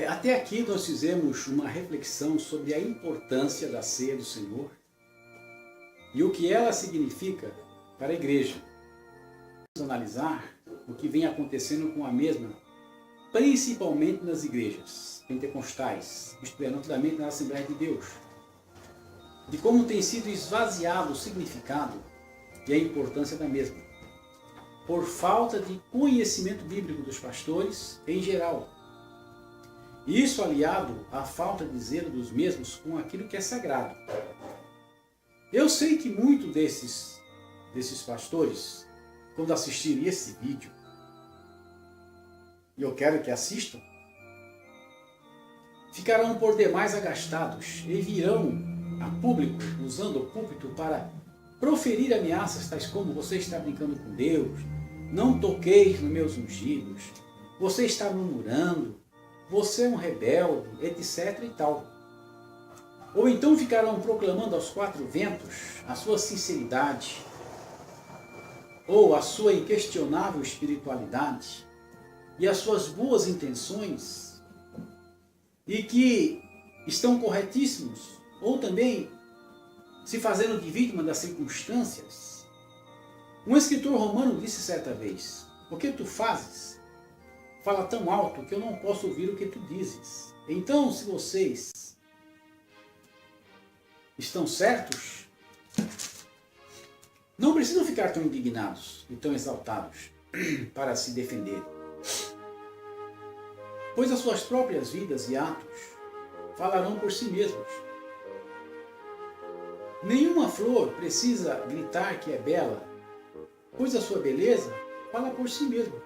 Até aqui nós fizemos uma reflexão sobre a importância da ceia do Senhor e o que ela significa para a igreja. Vamos analisar o que vem acontecendo com a mesma, principalmente nas igrejas pentecostais, isto é, notadamente na Assembleia de Deus, de como tem sido esvaziado o significado e a importância da mesma, por falta de conhecimento bíblico dos pastores em geral. Isso aliado à falta de zelo dos mesmos com aquilo que é sagrado. Eu sei que muitos desses pastores, quando assistirem esse vídeo, e eu quero que assistam, ficarão por demais agastados e virão a público, usando o púlpito para proferir ameaças tais como: você está brincando com Deus, não toqueis nos meus ungidos, você está murmurando, você é um rebelde, etc. e tal. Ou então ficarão proclamando aos quatro ventos a sua sinceridade ou a sua inquestionável espiritualidade e as suas boas intenções, e que estão corretíssimos, ou também se fazendo de vítima das circunstâncias. Um escritor romano disse certa vez: o que tu fazes fala tão alto que eu não posso ouvir o que tu dizes. Então, se vocês estão certos, não precisam ficar tão indignados e tão exaltados para se defender, pois as suas próprias vidas e atos falarão por si mesmos. Nenhuma flor precisa gritar que é bela, pois a sua beleza fala por si mesma.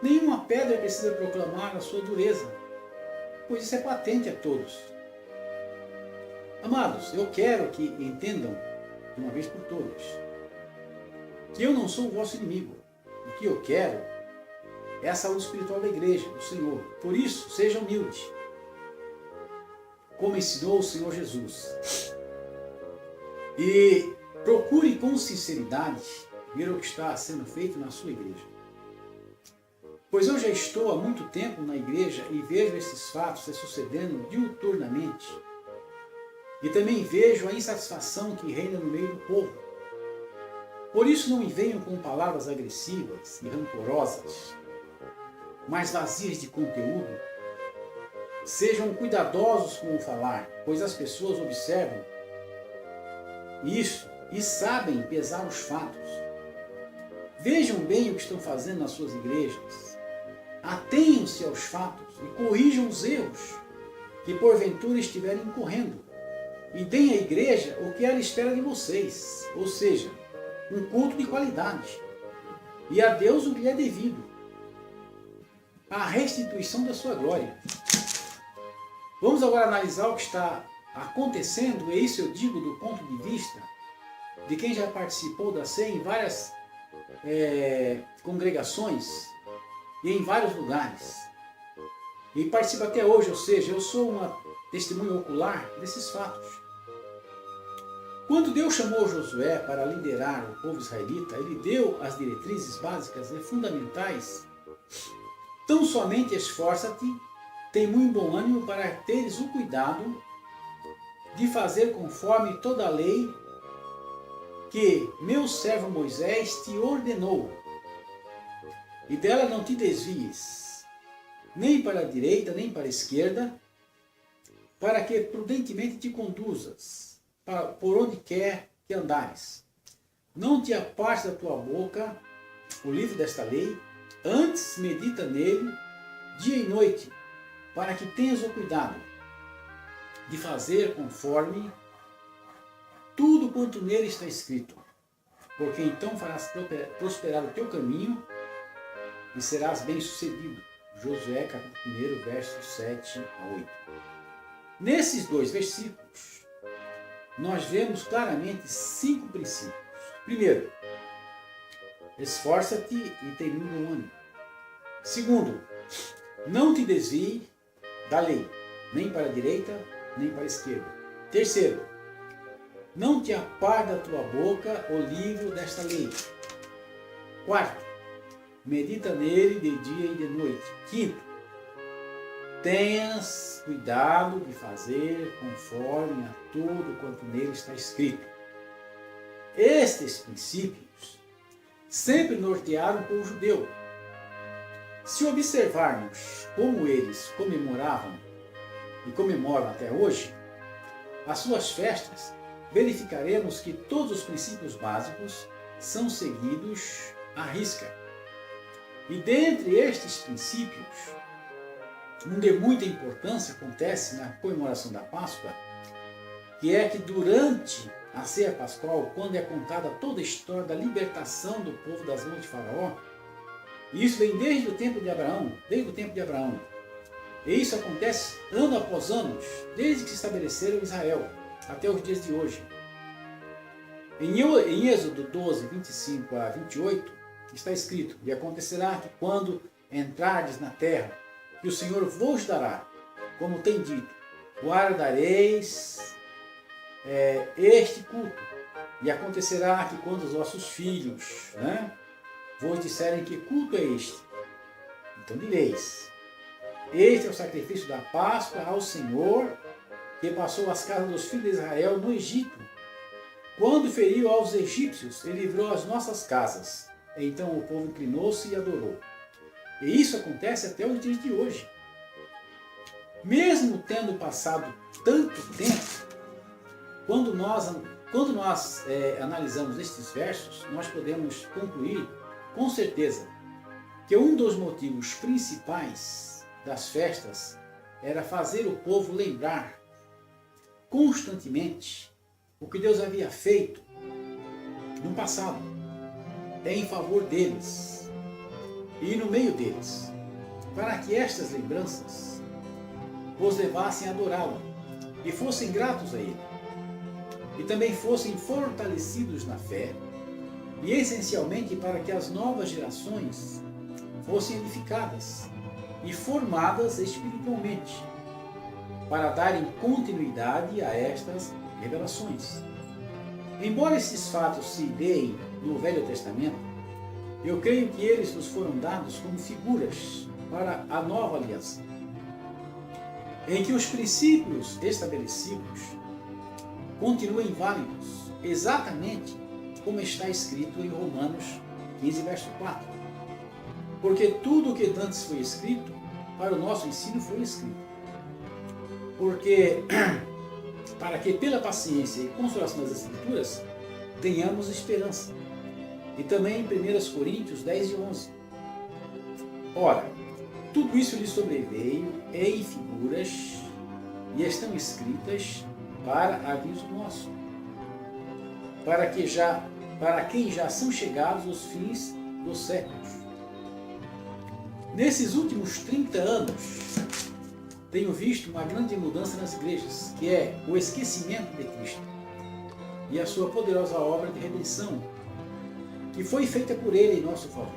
Nenhuma pedra precisa proclamar a sua dureza, pois isso é patente a todos. Amados, eu quero que entendam, de uma vez por todas, que eu não sou o vosso inimigo. O que eu quero é a saúde espiritual da igreja, do Senhor. Por isso, seja humilde, como ensinou o Senhor Jesus. E procure com sinceridade ver o que está sendo feito na sua igreja. Pois eu já estou há muito tempo na igreja e vejo esses fatos se sucedendo diuturnamente. E também vejo a insatisfação que reina no meio do povo. Por isso não me venham com palavras agressivas e rancorosas, mas vazias de conteúdo. Sejam cuidadosos com o falar, pois as pessoas observam isso e sabem pesar os fatos. Vejam bem o que estão fazendo nas suas igrejas. Atenham-se aos fatos e corrijam os erros que porventura estiverem incorrendo. E deem à igreja o que ela espera de vocês, ou seja, um culto de qualidade. E a Deus o que lhe é devido, a restituição da sua glória. Vamos agora analisar o que está acontecendo, e isso eu digo do ponto de vista de quem já participou da ceia em várias congregações e em vários lugares. E participo até hoje, ou seja, eu sou uma testemunha ocular desses fatos. Quando Deus chamou Josué para liderar o povo israelita, ele deu as diretrizes básicas e fundamentais. Tão somente esforça-te, tem muito bom ânimo para teres o cuidado de fazer conforme toda a lei que meu servo Moisés te ordenou. E dela não te desvies, nem para a direita, nem para a esquerda, para que prudentemente te conduzas por onde quer que andares. Não te aparte da tua boca o livro desta lei, antes medita nele dia e noite, para que tenhas o cuidado de fazer conforme tudo quanto nele está escrito, porque então farás prosperar o teu caminho e serás bem-sucedido. Josué capítulo 1, versos 7 a 8. Nesses dois versículos, nós vemos claramente 5 princípios. Primeiro, esforça-te e tem muito bom ânimo. Segundo, não te desvie da lei, nem para a direita, nem para a esquerda. Terceiro, não te aparte da tua boca o livro desta lei. Quarto, medita nele de dia e de noite. Quinto, tenhas cuidado de fazer conforme a tudo quanto nele está escrito. Estes princípios sempre nortearam o povo judeu. Se observarmos como eles comemoravam e comemoram até hoje as suas festas, verificaremos que todos os princípios básicos são seguidos à risca. E dentre estes princípios, um de muita importância acontece na comemoração da Páscoa, que é que durante a ceia pascual, quando é contada toda a história da libertação do povo das mãos de Faraó, e isso vem desde o tempo de Abraão, e isso acontece ano após ano, desde que se estabeleceram Israel, até os dias de hoje. Em Êxodo 12, 25 a 28, está escrito: e acontecerá que quando entrardes na terra, que o Senhor vos dará, como tem dito, guardareis este culto. E acontecerá que quando os vossos filhos vos disserem que culto é este, então direis: este é o sacrifício da Páscoa ao Senhor, que passou as casas dos filhos de Israel no Egito. Quando feriu aos egípcios, ele livrou as nossas casas. Então o povo inclinou-se e adorou. E isso acontece até os dias de hoje. Mesmo tendo passado tanto tempo, quando nós analisamos estes versos, nós podemos concluir com certeza que um dos motivos principais das festas era fazer o povo lembrar constantemente o que Deus havia feito no passado, em favor deles e no meio deles, para que estas lembranças os levassem a adorá-lo e fossem gratos a Ele, e também fossem fortalecidos na fé, e essencialmente para que as novas gerações fossem edificadas e formadas espiritualmente, para darem continuidade a estas revelações. Embora esses fatos se deem no Velho Testamento, eu creio que eles nos foram dados como figuras para a nova aliança, em que os princípios estabelecidos continuem válidos, exatamente como está escrito em Romanos 15, verso 4. Porque tudo o que antes foi escrito, para o nosso ensino foi escrito. Porque, para que pela paciência e consolação das Escrituras, tenhamos esperança. E também em 1 Coríntios 10 e 11. Ora, tudo isso lhe sobreveio em figuras e estão escritas para aviso nosso, para quem já são chegados os fins dos séculos. Nesses últimos 30 anos, tenho visto uma grande mudança nas igrejas, que é o esquecimento de Cristo e a sua poderosa obra de redenção, que foi feita por Ele em nosso favor.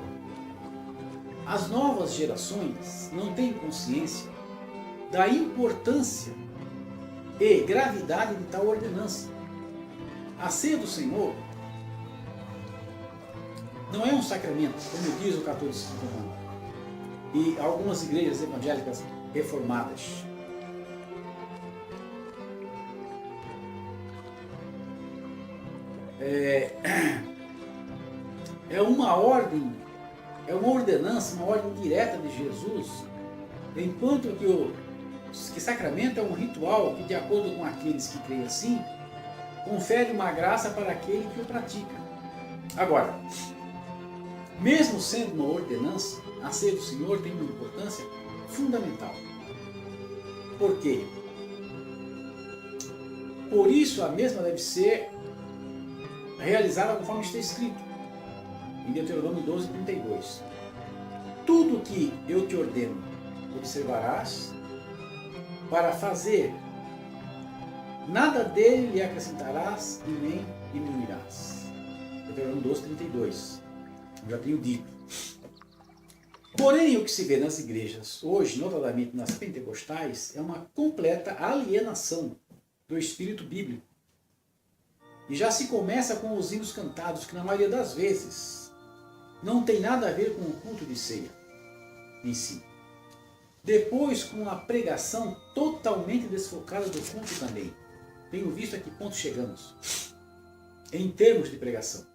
As novas gerações não têm consciência da importância e gravidade de tal ordenança. A ceia do Senhor não é um sacramento, como diz o catolicismo romano e algumas igrejas evangélicas reformadas. É uma ordem, é uma ordenança, uma ordem direta de Jesus, enquanto que sacramento é um ritual que, de acordo com aqueles que creem assim, confere uma graça para aquele que o pratica. Agora, mesmo sendo uma ordenança, a ceia do Senhor tem uma importância fundamental. Por quê? Por isso a mesma deve ser realizada conforme está escrito em Deuteronômio 12, 32. Tudo que eu te ordeno observarás para fazer, nada dele lhe acrescentarás e nem diminuirás. Deuteronômio 12, 32. Eu já tenho dito. Porém, o que se vê nas igrejas hoje, notadamente nas pentecostais, é uma completa alienação do espírito bíblico. E já se começa com os hinos cantados, que na maioria das vezes não tem nada a ver com o culto de ceia em si. Depois, com a pregação totalmente desfocada do culto também. Tenho visto a que ponto chegamos em termos de pregação.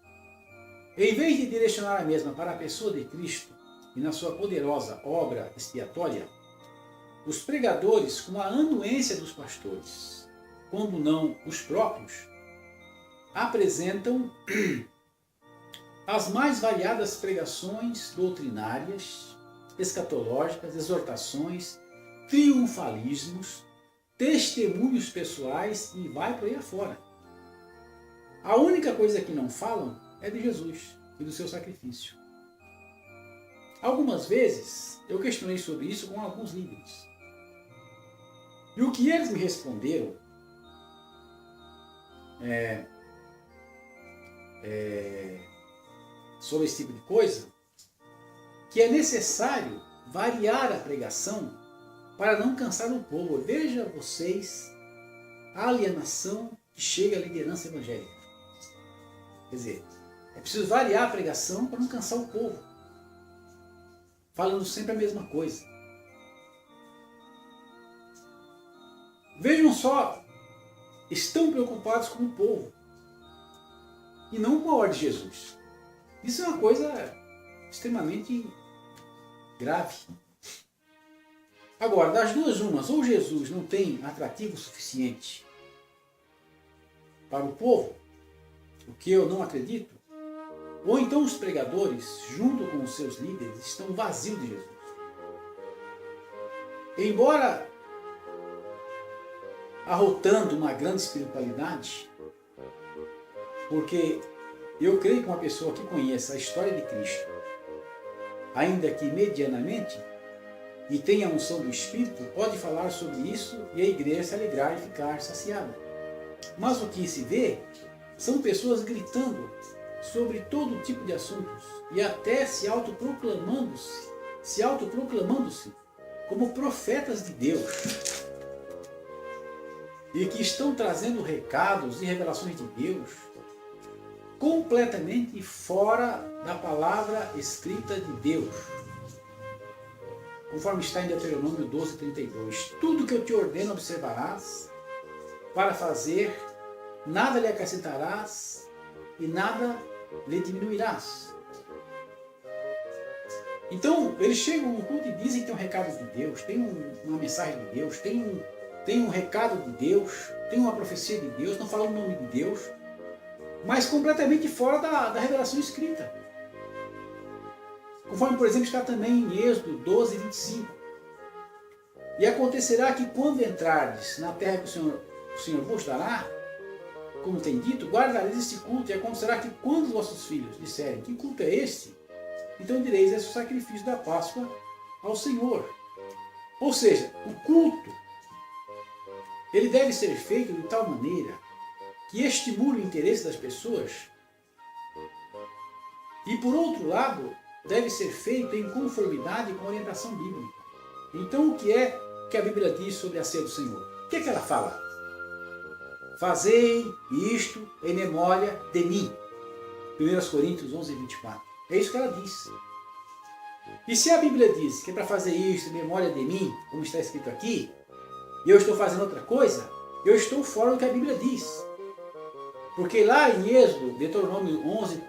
Em vez de direcionar a mesma para a pessoa de Cristo e na sua poderosa obra expiatória, os pregadores, com a anuência dos pastores, quando não os próprios, apresentam as mais variadas pregações doutrinárias, escatológicas, exortações, triunfalismos, testemunhos pessoais e vai por aí afora. A única coisa que não falam é de Jesus e do seu sacrifício. Algumas vezes eu questionei sobre isso com alguns líderes. E o que eles me responderam sobre esse tipo de coisa, que é necessário variar a pregação para não cansar o povo. Veja vocês a alienação que chega à liderança evangélica. Quer dizer, é preciso variar a pregação para não cansar o povo, falando sempre a mesma coisa. Vejam só, estão preocupados com o povo e não com a ordem de Jesus. Isso é uma coisa extremamente grave. Agora, das duas umas, ou Jesus não tem atrativo suficiente para o povo, o que eu não acredito, ou então os pregadores, junto com os seus líderes, estão vazios de Jesus. Embora arrotando uma grande espiritualidade, porque eu creio que uma pessoa que conheça a história de Cristo, ainda que medianamente, e tenha a unção do Espírito, pode falar sobre isso e a igreja se alegrar e ficar saciada. Mas o que se vê são pessoas gritando sobre todo tipo de assuntos e até se autoproclamando-se como profetas de Deus e que estão trazendo recados e revelações de Deus completamente fora da palavra escrita de Deus. Conforme está em Deuteronômio 12:32, tudo que eu te ordeno observarás para fazer, nada lhe acrescentarás e nada lhe diminuirás. Então, eles chegam no culto e dizem que tem um recado de Deus, tem uma mensagem de Deus, tem um recado de Deus, tem uma profecia de Deus, não falam o nome de Deus, mas completamente fora da revelação escrita. Conforme, por exemplo, está também em Êxodo 12:25. E acontecerá que quando entrardes na terra que o Senhor vos dará, como tem dito, guardareis este culto, e acontecerá que quando os vossos filhos disserem que culto é este, então direis, esse é o sacrifício da Páscoa ao Senhor. Ou seja, o culto, ele deve ser feito de tal maneira que estimule o interesse das pessoas e, por outro lado, deve ser feito em conformidade com a orientação bíblica. Então, o que é que a Bíblia diz sobre a ceia do Senhor? O que é que ela fala? Fazei isto em memória de mim. 1 Coríntios 11:24. É isso que ela diz. E se a Bíblia diz que é para fazer isto em memória de mim, como está escrito aqui, e eu estou fazendo outra coisa, eu estou fora do que a Bíblia diz. Porque lá em Êxodo, Deuteronômio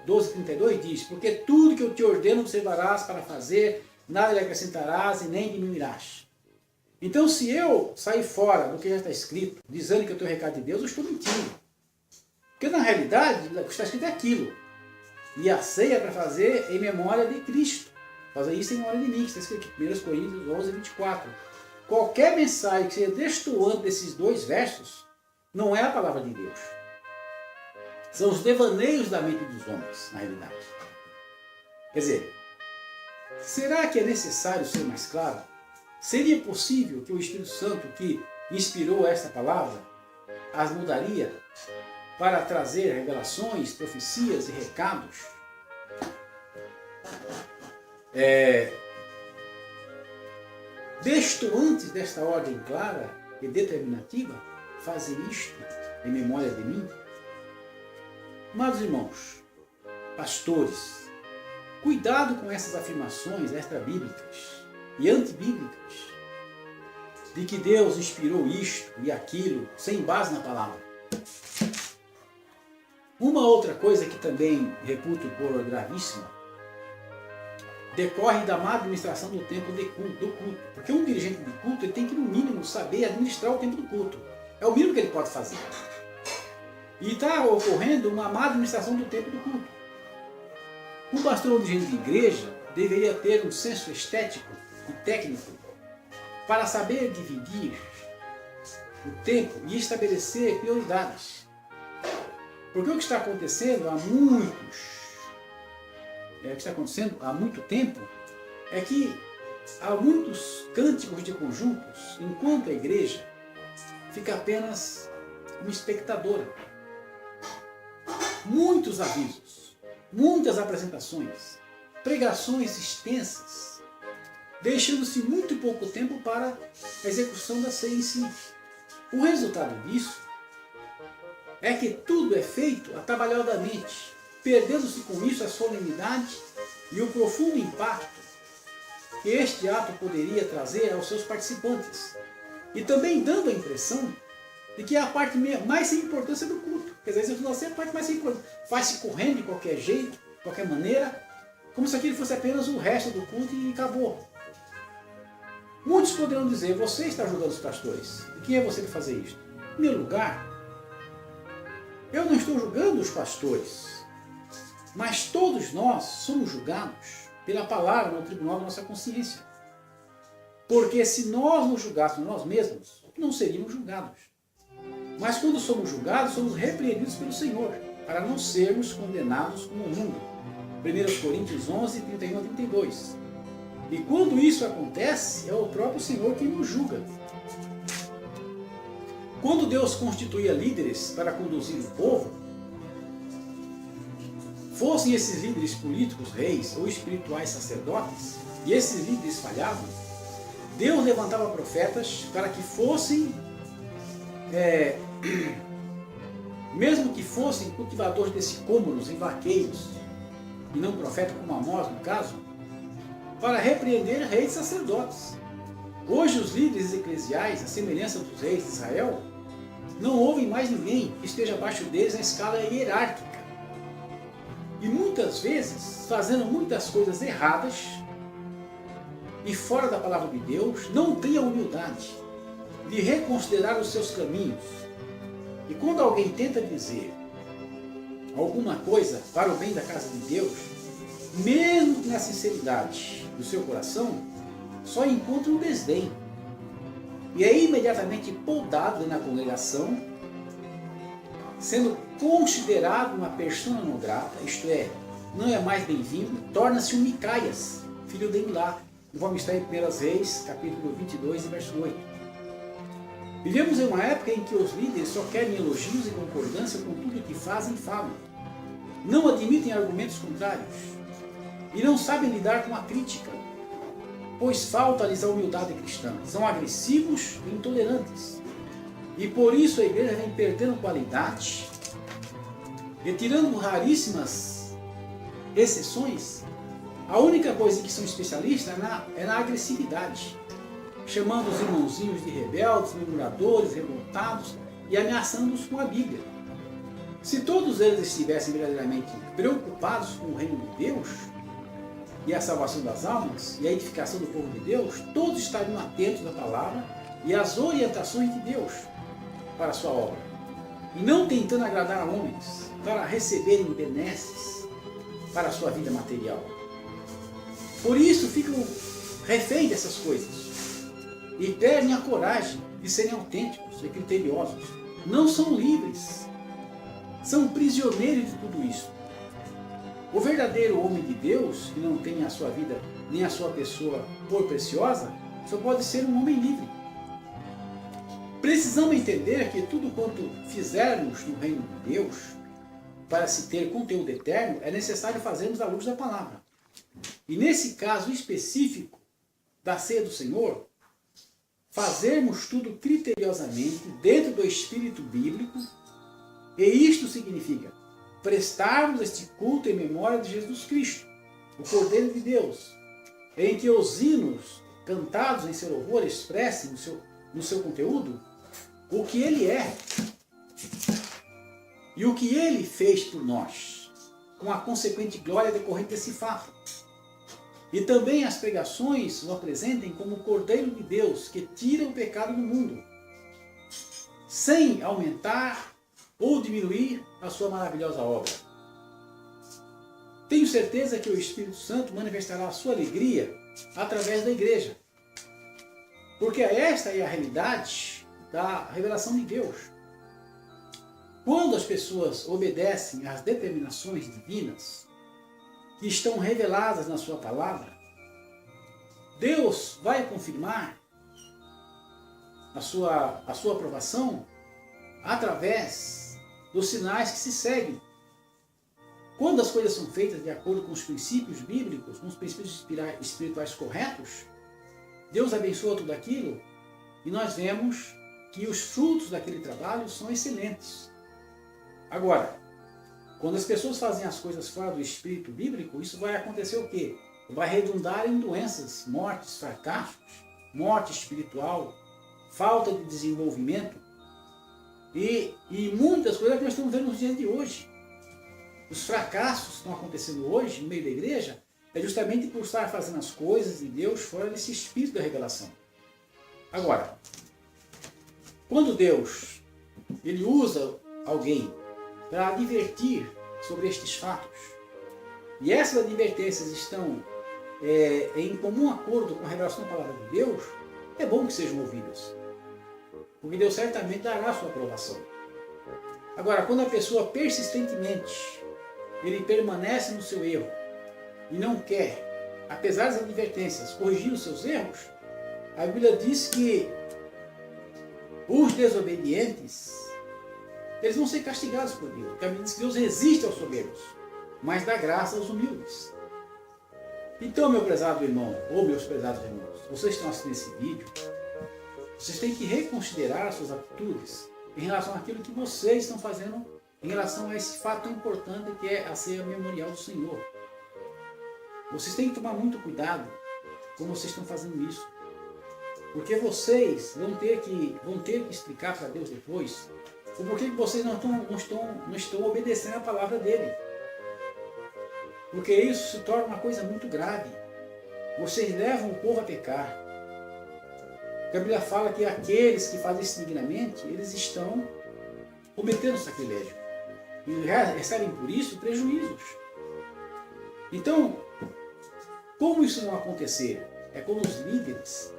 12:32 diz, porque tudo que eu te ordeno observarás para fazer, nada lhe acrescentarás e nem diminuirás. Então, se eu sair fora do que já está escrito, dizendo que eu tenho o recado de Deus, eu estou mentindo. Porque na realidade, o que está escrito é aquilo. E a ceia é para fazer em memória de Cristo. Fazer isso em memória de mim, que está escrito aqui, 1 Coríntios 11:24. Qualquer mensagem que seja destoante desses dois versos, não é a palavra de Deus. São os devaneios da mente dos homens, na realidade. Quer dizer, será que é necessário ser mais claro? Seria possível que o Espírito Santo que inspirou esta palavra as mudaria para trazer revelações, profecias e recados? Destoantes desta ordem clara e determinativa, fazer isto em memória de mim? Amados irmãos, pastores, cuidado com essas afirmações extra-bíblicas e antibíblicas de que Deus inspirou isto e aquilo, sem base na palavra. Uma outra coisa que também reputo por gravíssima, decorre da má administração do tempo do culto. Porque um dirigente de culto ele tem que, no mínimo, saber administrar o tempo do culto. É o mínimo que ele pode fazer. E está ocorrendo uma má administração do tempo do culto. Um pastor ou dirigente de igreja deveria ter um senso estético e técnico para saber dividir o tempo e estabelecer prioridades. Porque o que está acontecendo há muito tempo é que há muitos cânticos de conjuntos, enquanto a igreja fica apenas como espectadora. Muitos avisos, muitas apresentações, pregações extensas, deixando-se muito pouco tempo para a execução da ceia em si. O resultado disso é que tudo é feito atabalhadamente, perdendo-se com isso a solenidade e o profundo impacto que este ato poderia trazer aos seus participantes, e também dando a impressão de que é a parte mais sem importância do culto. Quer dizer, você é a parte mais sem importância. Faz-se correndo de qualquer jeito, de qualquer maneira, como se aquilo fosse apenas o resto do culto e acabou. Muitos poderão dizer, você está julgando os pastores. E quem é você para fazer isso? Em meu lugar, eu não estou julgando os pastores, mas todos nós somos julgados pela palavra no tribunal da nossa consciência. Porque se nós nos julgássemos nós mesmos, não seríamos julgados. Mas quando somos julgados, somos repreendidos pelo Senhor, para não sermos condenados como o mundo. 1 Coríntios 11, 31 a 32. E quando isso acontece, é o próprio Senhor quem nos julga. Quando Deus constituía líderes para conduzir o povo, fossem esses líderes políticos, reis ou espirituais sacerdotes, e esses líderes falhavam, Deus levantava profetas para que fossem, mesmo que fossem cultivadores de sicômoros e vaqueiros, e não profeta como Amós no caso, para repreender reis e sacerdotes. Hoje os líderes eclesiais, à semelhança dos reis de Israel, não ouvem mais ninguém que esteja abaixo deles na escala hierárquica. E muitas vezes, fazendo muitas coisas erradas e fora da palavra de Deus, não têm a humildade de reconsiderar os seus caminhos. E quando alguém tenta dizer alguma coisa para o bem da casa de Deus, mesmo que na sinceridade do seu coração, só encontra um desdém. E é imediatamente podado na congregação, sendo considerado uma persona não grata, isto é, não é mais bem-vindo, torna-se um Micaias, filho de Milá. Vamos estar em 1 Reis, capítulo 22, verso 8. Vivemos em uma época em que os líderes só querem elogios e concordância com tudo que fazem e falam. Não admitem argumentos contrários e não sabem lidar com a crítica, pois falta-lhes a humildade cristã. São agressivos e intolerantes. E por isso a igreja vem perdendo qualidade, retirando raríssimas exceções. A única coisa que são especialistas é na agressividade, chamando os irmãozinhos de rebeldes, murmuradores, revoltados e ameaçando-os com a Bíblia. Se todos eles estivessem verdadeiramente preocupados com o reino de Deus, e a salvação das almas, e a edificação do povo de Deus, todos estariam atentos à palavra e às orientações de Deus para a sua obra, e não tentando agradar a homens para receberem benesses para a sua vida material. Por isso ficam reféns dessas coisas e perdem a coragem de serem autênticos e criteriosos. Não são livres, são prisioneiros de tudo isso. O verdadeiro homem de Deus, que não tem a sua vida nem a sua pessoa por preciosa, só pode ser um homem livre. Precisamos entender que tudo quanto fizermos no reino de Deus, para se ter conteúdo eterno, é necessário fazermos à luz da palavra. E nesse caso específico da ceia do Senhor, fazermos tudo criteriosamente dentro do espírito bíblico, e isto significa prestarmos este culto em memória de Jesus Cristo, o Cordeiro de Deus, em que os hinos cantados em seu louvor expressem o seu no seu conteúdo o que ele é e o que ele fez por nós, com a consequente glória decorrente desse fato. E também as pregações o apresentem como o Cordeiro de Deus que tira o pecado do mundo, sem aumentar ou diminuir a sua maravilhosa obra. Tenho certeza que o Espírito Santo manifestará a sua alegria através da igreja, porque esta é a realidade da revelação de Deus. Quando as pessoas obedecem às determinações divinas que estão reveladas na sua palavra, Deus vai confirmar a sua aprovação através dos sinais que se seguem. Quando as coisas são feitas de acordo com os princípios bíblicos, com os princípios espirituais corretos, Deus abençoa tudo aquilo e nós vemos que os frutos daquele trabalho são excelentes. Agora, quando as pessoas fazem as coisas fora do espírito bíblico, isso vai acontecer o quê? Vai redundar em doenças, mortes, fracassos, morte espiritual, falta de desenvolvimento e muitas coisas que nós estamos vendo nos dias de hoje. Os fracassos que estão acontecendo hoje no meio da igreja é justamente por estar fazendo as coisas de Deus fora desse espírito da revelação. Agora, quando Deus ele usa alguém para advertir sobre estes fatos, e essas advertências estão em comum acordo com a revelação da palavra de Deus, é bom que sejam ouvidas, porque Deus certamente dará a sua aprovação. Agora, quando a pessoa persistentemente ele permanece no seu erro e não quer, apesar das advertências, corrigir os seus erros, a Bíblia diz que os desobedientes eles vão ser castigados por Deus. Porque a Bíblia diz que Deus resiste aos soberbos, mas dá graça aos humildes. Então, meu prezado irmão, ou meus prezados irmãos, vocês estão assistindo esse vídeo, vocês têm que reconsiderar suas atitudes em relação àquilo que vocês estão fazendo em relação a esse fato tão importante que é a ceia memorial do Senhor. Vocês têm que tomar muito cuidado como vocês estão fazendo isso. Porque vocês vão ter que explicar para Deus depois o porquê que vocês não estão obedecendo a palavra dele. Porque isso se torna uma coisa muito grave. Vocês levam o povo a pecar. A Bíblia fala que aqueles que fazem isso dignamente, eles estão cometendo sacrilégio. E recebem por isso prejuízos. Então, como isso não acontecer? É como os líderes,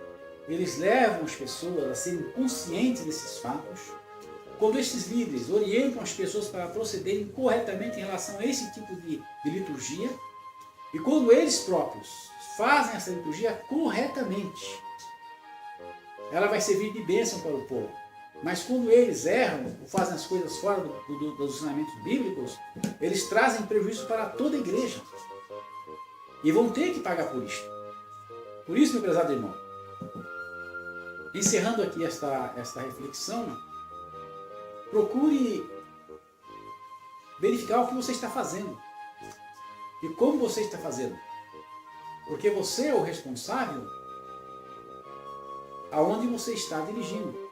eles levam as pessoas a serem conscientes desses fatos. Quando esses líderes orientam as pessoas para procederem corretamente em relação a esse tipo de liturgia, e quando eles próprios fazem essa liturgia corretamente, ela vai servir de bênção para o povo. Mas quando eles erram, ou fazem as coisas fora dos ensinamentos bíblicos, eles trazem prejuízo para toda a igreja. E vão ter que pagar por isso. Por isso, meu prezado irmão, encerrando aqui esta reflexão, procure verificar o que você está fazendo e como você está fazendo. Porque você é o responsável aonde você está dirigindo.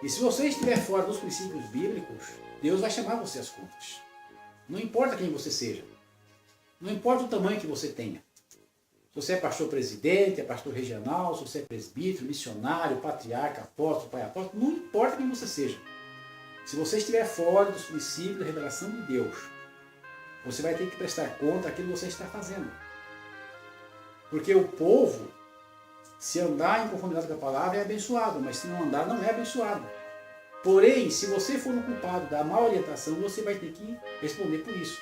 E se você estiver fora dos princípios bíblicos, Deus vai chamar você às contas. Não importa quem você seja. Não importa o tamanho que você tenha. Se você é pastor presidente, é pastor regional, se você é presbítero, missionário, patriarca, apóstolo, pai apóstolo, não importa quem você seja. Se você estiver fora dos princípios da revelação de Deus, você vai ter que prestar conta daquilo que você está fazendo. Porque o povo, se andar em conformidade com a palavra, é abençoado, mas se não andar, não é abençoado. Porém, se você for o culpado da má orientação, você vai ter que responder por isso.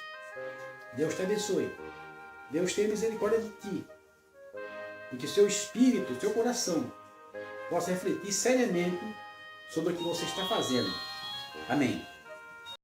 Deus te abençoe. Deus tenha misericórdia de ti. E que o seu espírito, o seu coração, possa refletir seriamente sobre o que você está fazendo. Amém.